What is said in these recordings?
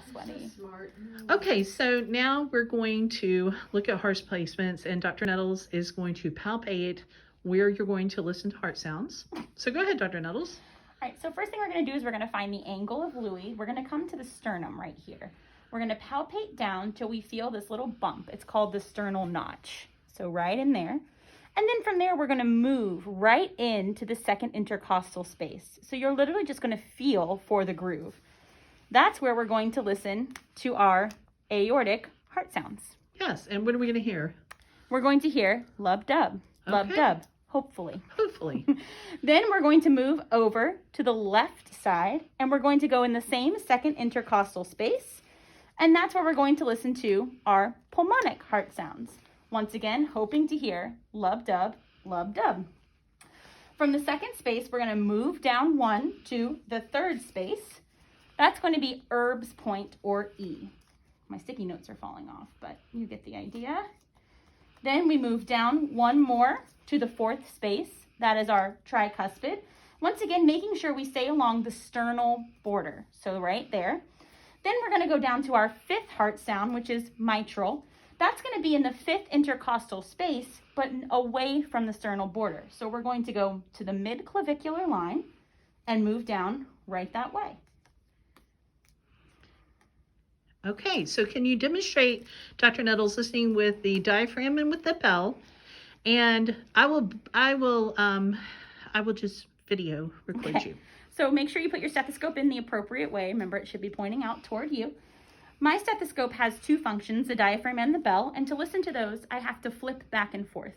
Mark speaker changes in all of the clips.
Speaker 1: all sweaty.
Speaker 2: So smart.
Speaker 3: Okay, so now we're going to look at heart placements, and Dr. Nettles is going to palpate where you're going to listen to heart sounds. So go ahead, Dr. Nettles.
Speaker 1: All right, so first thing we're going to do is we're going to find the angle of Louis. We're going to come to the sternum right here. We're going to palpate down till we feel this little bump. It's called the sternal notch. So right in there. And then from there, we're going to move right into the second intercostal space. So you're literally just going to feel for the groove. That's where we're going to listen to our aortic heart sounds.
Speaker 3: Yes, and what are we going to hear?
Speaker 1: We're going to hear lub-dub, lub-dub, hopefully.
Speaker 3: Hopefully.
Speaker 1: Then we're going to move over to the left side, and we're going to go in the same second intercostal space. And that's where we're going to listen to our pulmonic heart sounds. Once again, hoping to hear lub-dub, lub-dub. From the second space, we're going to move down one to the third space. That's going to be Erb's point, or E. My sticky notes are falling off, but you get the idea. Then we move down one more to the fourth space. That is our tricuspid. Once again, making sure we stay along the sternal border. So right there. Then we're going to go down to our fifth heart sound, which is mitral. That's going to be in the fifth intercostal space, but away from the sternal border. So we're going to go to the mid-clavicular line and move down right that way.
Speaker 3: Okay, so can you demonstrate, Dr. Nettles, listening with the diaphragm and with the bell? And I will just video record you.
Speaker 1: So make sure you put your stethoscope in the appropriate way. Remember, it should be pointing out toward you. My stethoscope has two functions, the diaphragm and the bell, and to listen to those, I have to flip back and forth.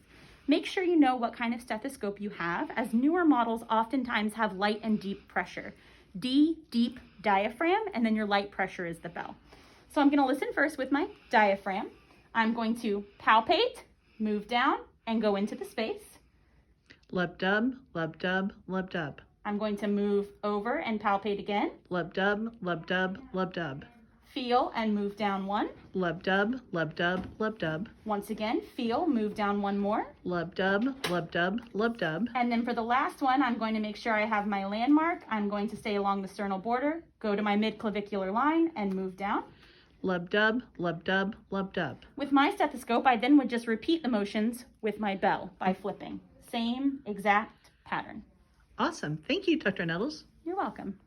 Speaker 1: Make sure you know what kind of stethoscope you have, as newer models oftentimes have light and deep pressure. D, deep diaphragm, and then your light pressure is the bell. So I'm going to listen first with my diaphragm. I'm going to palpate, move down, and go into the space.
Speaker 3: Lub-dub, lub-dub, lub-dub.
Speaker 1: I'm going to move over and palpate again.
Speaker 3: Lub-dub, lub-dub, lub-dub.
Speaker 1: Feel and move down one.
Speaker 3: Lub-dub, lub-dub, lub-dub.
Speaker 1: Once again, feel, move down one more.
Speaker 3: Lub-dub, lub-dub, lub-dub.
Speaker 1: And then for the last one, I'm going to make sure I have my landmark. I'm going to stay along the sternal border, go to my mid-clavicular line, and move down.
Speaker 3: Lub-dub, lub-dub, lub-dub.
Speaker 1: With my stethoscope, I then would just repeat the motions with my bell by flipping. Same exact pattern.
Speaker 3: Awesome. Thank you, Dr. Nettles.
Speaker 1: You're welcome.